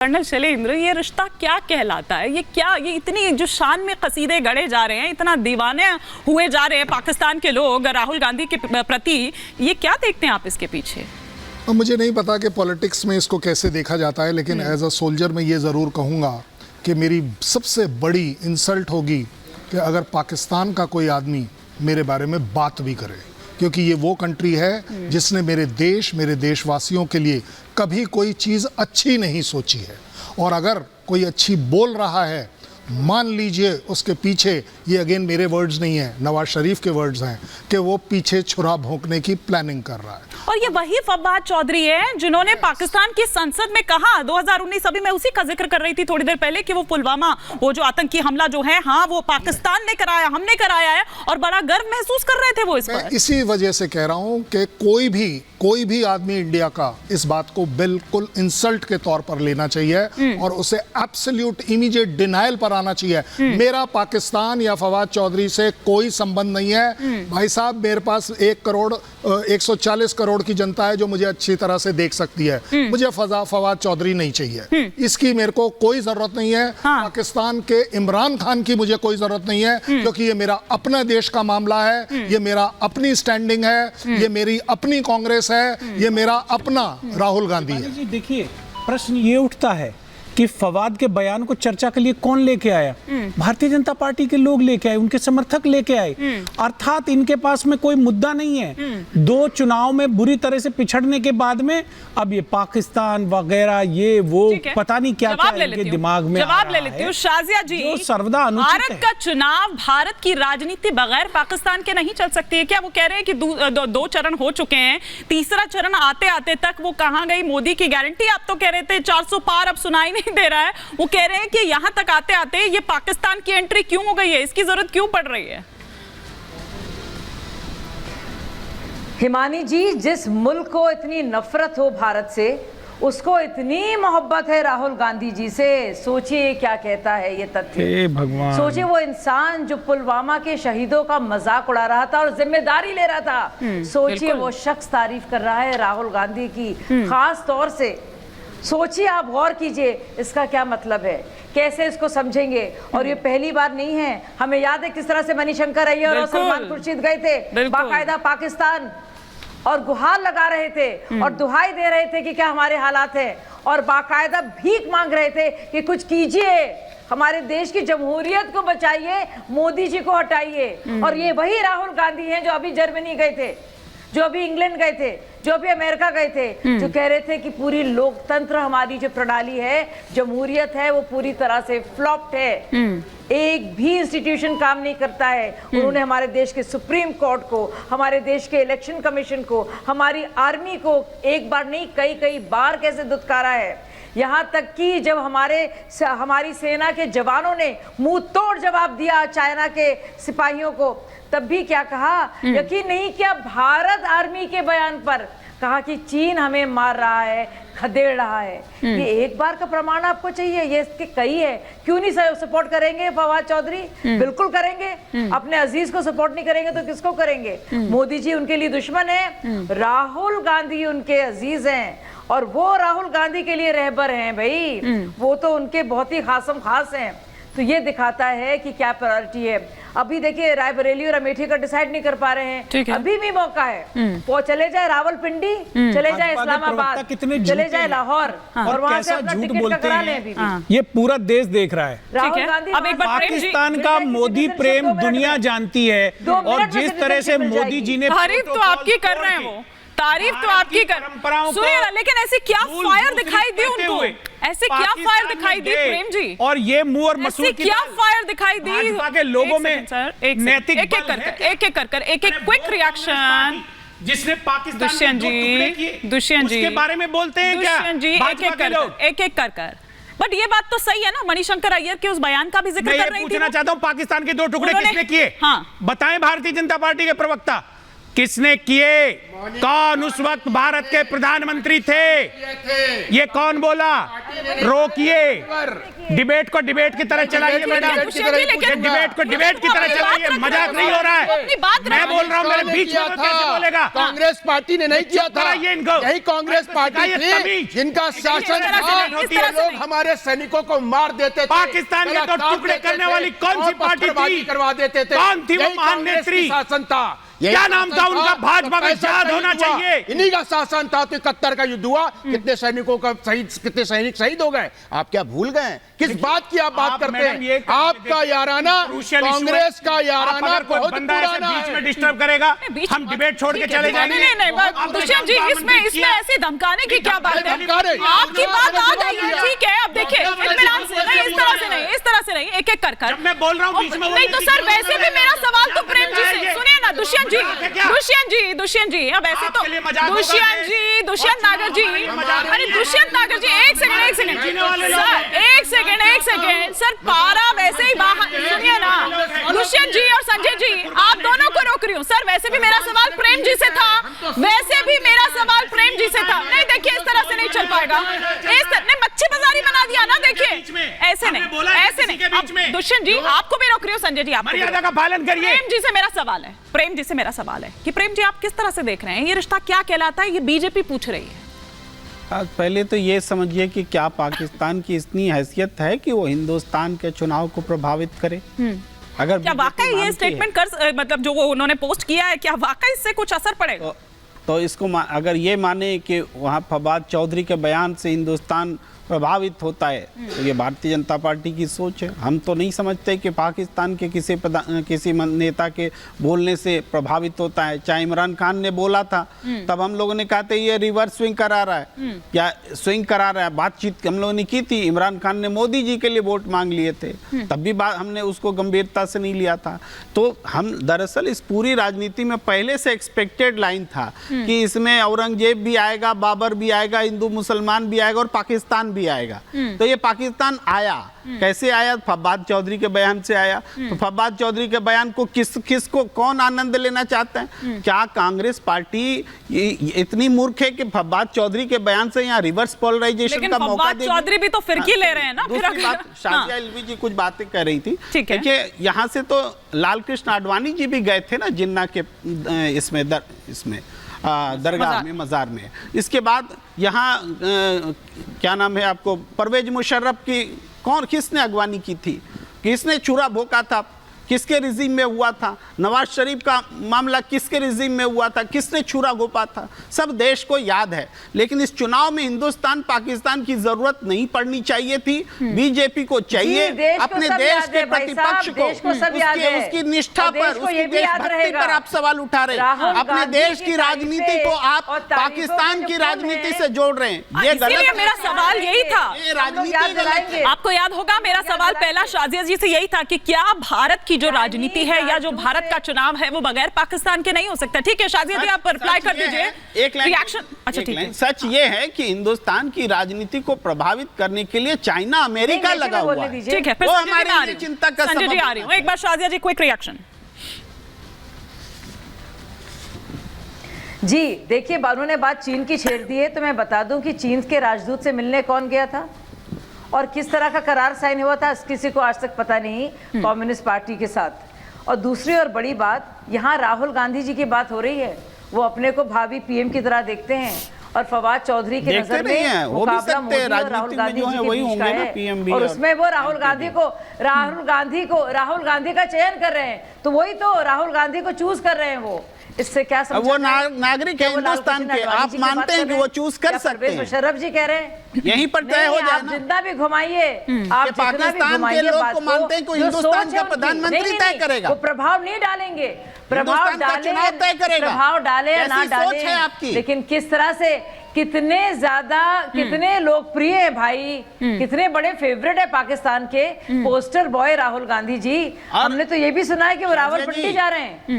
Colonel Shailendra, ये रिश्ता क्या कहलाता है? ये इतनी जो शान में कसीदे गढ़े जा रहे हैं, इतना दीवाने हुए जा रहे हैं पाकिस्तान के लोग राहुल गांधी के प्रति, ये क्या देखते हैं आप इसके पीछे? मुझे नहीं पता कि पॉलिटिक्स में इसको कैसे देखा जाता है, लेकिन एज अ सोल्जर मैं ये ज़रूर कहूँगा कि मेरी सबसे बड़ी इंसल्ट होगी कि अगर पाकिस्तान का कोई आदमी मेरे बारे में बात भी करे, क्योंकि ये वो कंट्री है जिसने मेरे देश, मेरे देशवासियों के लिए कभी कोई चीज़ अच्छी नहीं सोची है। और अगर कोई अच्छी बोल रहा है, मान लीजिए उसके पीछे, ये अगेन मेरे वर्ड्स नहीं है, नवाज शरीफ के वर्ड्स हैं, कि वो पीछे छुरा भोंकने की प्लानिंग कर रहा है। और ये वही फवाद चौधरी है जिन्होंने पाकिस्तान की संसद में कहा 2019, अभी मैं उसी का जिक्र कर रही थी थोड़ी देर पहले, कि वो पुलवामा, वो जो आतंकी हमला जो है, हाँ वो पाकिस्तान ने कराया, हमने कराया है, और बड़ा गर्व महसूस कर रहे थे वो इस पर। इसी वजह से कह रहा हूं कि कोई भी आदमी इंडिया का इस बात को बिल्कुल इंसल्ट के तौर पर लेना चाहिए और उसे एब्सोल्यूट इमीडिएट डिनायल पर आना चाहिए। मेरा पाकिस्तान या फवाद चौधरी से कोई संबंध नहीं है भाई साहब। मेरे पास 140 करोड़ की जनता है जो मुझे अच्छी तरह से देख सकती है। मुझे फवाद चौधरी नहीं चाहिए, इसकी मेरे को कोई जरूरत नहीं है। हाँ। पाकिस्तान के इमरान खान की मुझे कोई जरूरत नहीं है, क्योंकि ये मेरा अपना देश का मामला है, ये मेरा अपनी स्टैंडिंग है, ये मेरी अपनी कांग्रेस है, ये मेरा अपना राहुल गांधी है। जी देखिए, प्रश्न ये उठता है कि फवाद के बयान को चर्चा के लिए कौन लेके आया? भारतीय जनता पार्टी के लोग लेके आए, उनके समर्थक लेके आए। अर्थात इनके पास में कोई मुद्दा नहीं है। दो चुनाव में बुरी तरह से पिछड़ने के बाद में अब ये पाकिस्तान वगैरह ये वो पता नहीं क्या क्या इनके दिमाग में जवाब ले लेती हूँ। शाजिया जी, जो सर्वदा अनुचित है। भारत का चुनाव, भारत की राजनीति बगैर पाकिस्तान के नहीं चल सकती है क्या? वो कह रहे हैं कि दो चरण हो चुके हैं, तीसरा चरण आते आते तक वो कहां गई मोदी की गारंटी? आप तो कह रहे थे 400 पार, अब सुनाई नहीं दे रहा है। वो कह रहे हैं कि यहां तक आते आते ये पाकिस्तान की एंट्री क्यों हो गई है, इसकी जरूरत क्यों पड़ रही है? हिमानी जी, जिस मुल्क को इतनी नफरत हो भारत से, उसको इतनी मोहब्बत है राहुल गांधी जी से। सोचिए क्या कहता है ये तथ्य। भगवान, सोचिए वो इंसान जो पुलवामा के शहीदों का मजाक उड़ा रहा था और जिम्मेदारी ले रहा था, सोचिए वो शख्स तारीफ कर रहा है राहुल गांधी की खास तौर से। सोचिए, आप गौर कीजिए इसका क्या मतलब है, कैसे इसको समझेंगे। और ये पहली बार नहीं है, हमें याद है किस तरह से मणिशंकर अय्यर और सलमान खुर्शीद गए थे बाकायदा पाकिस्तान और गुहार लगा रहे थे और दुहाई दे रहे थे कि क्या हमारे हालात हैं, और बाकायदा भीख मांग रहे थे कि कुछ कीजिए, हमारे देश की जमहूरियत को बचाइए, मोदी जी को हटाइए। और ये वही राहुल गांधी हैं जो अभी जर्मनी गए थे, जो अभी इंग्लैंड गए थे, जो अभी अमेरिका गए थे, जो कह रहे थे कि पूरी लोकतंत्र, हमारी जो प्रणाली है, जमहूरियत है, वो पूरी तरह से फ्लॉप्ड है। एक भी इंस्टीट्यूशन काम नहीं करता है। उन्होंने हमारे देश के सुप्रीम कोर्ट को, हमारे देश के इलेक्शन कमीशन को, हमारी आर्मी को एक बार नहीं कई बार कैसे दुत्कारा है। यहाँ तक कि जब हमारी सेना के जवानों ने मुंह तोड़ जवाब दिया चाइना के सिपाहियों को, तब भी क्या कहा? यकीन नहीं किया भारत आर्मी के बयान पर, कहा कि चीन हमें मार रहा है, खदेड़ रहा है। ये एक बार का प्रमाण आपको चाहिए? ये इसके कई है। क्यों नहीं सपोर्ट करेंगे फवाद चौधरी? बिल्कुल करेंगे। अपने अजीज को सपोर्ट नहीं करेंगे तो किसको करेंगे? मोदी जी उनके लिए दुश्मन है, राहुल गांधी उनके अजीज हैं, और वो राहुल गांधी के लिए रहबर हैं भाई, वो तो उनके बहुत ही खासम खास हैं। तो ये दिखाता है कि क्या प्रायोरिटी है। अभी देखिए, रायबरेली और अमेठी का डिसाइड नहीं कर पा रहे हैं, अभी भी मौका है। वो चले जाए रावलपिंडी, चले जाए इस्लामाबाद, चले जाए लाहौर, और वहां से अपना टिकट करा लें। अभी ये पूरा देश देख रहा है। राहुल गांधी, अब एक बार पाकिस्तान का मोदी प्रेम दुनिया जानती है, और जिस तरह से मोदी जी ने तारीफ तो आपकी कर रहे हैं, वो तारीफ तो आपकी कर, सुनिए, लेकिन ऐसे क्या फायर दिखाई दी उनको? ऐसे क्या फायर दिखाई दी प्रेम जी? और ये मुंह और मसूर की क्या फायर दिखाई दी भाजपा के लोगों में? नैतिक एक क्विक रिएक्शन। जिसने पाकिस्तान दुष्यंत जी उसके बारे में बोलते हैं क्या? दुष्यंत जी, एक कर। बट ये बात तो सही है ना, मणिशंकर अय्यर के उस बयान का भी जिक्र कर रही थी। पूछना चाहता हूँ, पाकिस्तान के 2 टुकड़े किसने किए? हाँ, बताएं भारतीय जनता पार्टी के प्रवक्ता। किसने किए? कौन उस वक्त भारत के प्रधानमंत्री थे? ये कौन बोला? रोकिए, डिबेट को डिबेट की तरह चलाइए मैडम, डिबेट को डिबेट की तरह चलाइए, मजाक नहीं हो रहा है। मैं बोल रहा हूँ, मेरे बीच में कैसे बोलेगा? कांग्रेस पार्टी ने नहीं किया था, यही कांग्रेस पार्टी थी जिनका शासन था। ये लोग हमारे सैनिकों को मार देते थे, पाकिस्तान के तो टुकड़े करने वाली कौन सी पार्टी थी? करवा देते थे। कौन थी वो महान नेत्री? शासन था, क्या नाम था उनका? भाजपा में याद होना चाहिए। इन्हीं का शासन था तो 71 का युद्ध हुआ, कितने सैनिकों का कितने सैनिक शहीद हो गए? आप क्या भूल गए? किस बात की आप बात करते हैं? आपका याराना, कांग्रेस का याराना बहुत पुराना है। बीच में डिस्टर्ब करेगा, हम डिबेट छोड़ के चले जाएंगे। नहीं, दुष्यंत जी, इसमें ऐसे धमकाने की क्या बात है? आपकी बात आ गई है, ठीक है। अब देखिए, इत्मीनान से नहीं, इस तरह से नहीं, एक एक कर मैं बोल रहा हूँ बीच में नहीं तो सर, वैसे भी मेरा सवाल तो प्रेम जी से सुनिए ना। दुष्यंत जी, अब ऐसे तो दुष्यंत नागर जी, अरे दुष्यंत नागर जी, एक सेकंड सर, पारा वैसे ही बाहर, सुनिए ना दुष्यंत जी और संजय जी, आप दोनों को रोक रही हूँ सर। वैसे भी मेरा सवाल प्रेम जी से था, नहीं देखिए, इस तरह से नहीं चल पाएगा। इस तरह ने मच्छी बाजारी बना दिया ना, देखिए ऐसे नहीं। अब दुष्यंत जी आपको भी रोक रही हूँ, संजय जी आप मर्यादा का पालन करिए। प्रेम जी से मेरा सवाल है कि प्रेम जी आप किस तरह से देख रहे हैं? ये रिश्ता क्या कहलाता है? ये बीजेपी पूछ रही है। पहले तो ये समझिए कि क्या पाकिस्तान की इतनी हैसियत है कि वो हिंदुस्तान के चुनाव को प्रभावित करे? अगर क्या वाकई ये स्टेटमेंट मतलब जो वो उन्होंने पोस्ट किया है, क्या वाकई इससे कुछ असर पड़ेगा? तो इसको अगर ये माने कि वहाँ फवाद चौधरी के बयान से हिंदुस्तान प्रभावित होता है, तो ये भारतीय जनता पार्टी की सोच है। हम तो नहीं समझते कि पाकिस्तान के किसी नेता के बोलने से प्रभावित होता है। चाहे इमरान खान ने बोला था, तब हम लोगों ने कहा था ये रिवर्स स्विंग करा रहा है, या स्विंग करा रहा है। बातचीत हम लोगों ने की थी, इमरान खान ने मोदी जी के लिए वोट मांग लिए थे, तब भी हमने उसको गंभीरता से नहीं लिया था। तो हम दरअसल इस पूरी राजनीति में पहले से एक्सपेक्टेड लाइन था कि इसमें औरंगजेब भी आएगा, बाबर भी आएगा, हिंदू मुसलमान भी आएगा और पाकिस्तान भी आएगा। तो ये पाकिस्तान आया। कैसे आया? फवाद चौधरी के बयान से आया। तो फवाद चौधरी के बयान को किसको कौन आनंद लेना चाहता है? क्या कांग्रेस पार्टी इतनी मूर्ख है कि फवाद चौधरी के बयान से यहाँ रिवर्स पोलराइजेशन का मौका देगी? चौधरी भी तो फिरकी ले रहे हैं ना। दूसरी बात, शाजिया इल्वी जी कुछ बातें कह रही थी। देखिए, यहाँ से तो लाल कृष्ण आडवाणी जी भी गए थे ना जिन्ना के इसमें दरगाह में, मज़ार में। इसके बाद यहाँ क्या नाम है आपको, परवेज मुशर्रफ की किसने अगवानी की थी? किसने चूरा भोंका था? किसके रिजीम में हुआ था? नवाज शरीफ का मामला किसके रिजीम में हुआ था? किसने छुरा घोंपा था? सब देश को याद है। लेकिन इस चुनाव में हिंदुस्तान पाकिस्तान की जरूरत नहीं पड़नी चाहिए थी। बीजेपी को चाहिए अपने देश के प्रतिपक्ष को उसकी निष्ठा पर, उसकी देशभक्ति पर आप सवाल उठा रहे हैं। अपने देश की राजनीति को आप पाकिस्तान की राजनीति से जोड़ रहे हैं। ये गलत। मेरा सवाल यही था, राजनीति आपको याद होगा मेरा सवाल पहला शाजिया जी से यही था कि क्या भारत की जो राजनीति है या जो भारत का चुनाव है वो बगैर पाकिस्तान के नहीं हो सकता? ठीक है शाजिया जी, आप रिप्लाई कर दीजिए। एक रिएक्शन। अच्छा ठीक है। सच ये है कि हिंदुस्तान की राजनीति को प्रभावित करने के लिए चाइना, अमेरिका लगा हुआ है। ठीक है, फिर वो हमारे लिए चिंता का सबब आ रही हूं। एक बार शाजिया जी क्विक रिएक्शन। जी देखिए, बानू ने बात चीन की छेड़ दी है, तो मैं बता दूं कि चीन के राजदूत से मिलने कौन गया था और किस तरह का करार साइन हुआ था, किसी को आज तक पता नहीं कम्युनिस्ट पार्टी के साथ। और दूसरी और बड़ी बात, यहाँ राहुल गांधी जी की बात हो रही है, वो अपने को भावी पीएम की तरह देखते हैं और फवाद चौधरी की नजर में मुकाबला मोदी और राहुल गांधी जी के बीच का है, और उसमें वो राहुल गांधी का चयन कर रहे हैं, तो वही तो राहुल गांधी को चूज कर रहे हैं। वो इससे क्या समझ? वो नागरिक है हिंदुस्तान के, आप मानते हैं कि वो चूज कर सकते हैं? मुशर्रफ जी कह रहे हैं यहीं पर तय हो जाए। आप जितना भी घुमाइए, आप पाकिस्तान के लोग को मानते हैं कि हिंदुस्तान का प्रधानमंत्री तय करेगा, वो प्रभाव नहीं डालेंगे, प्रभाव डाले या ना डाले, लेकिन किस तरह से कितने ज्यादा कितने लोकप्रिय है भाई, कितने बड़े फेवरेट है पाकिस्तान के पोस्टर बॉय राहुल गांधी जी। हमने तो ये भी सुना है कि वो रावलपिंडी जा रहे हैं।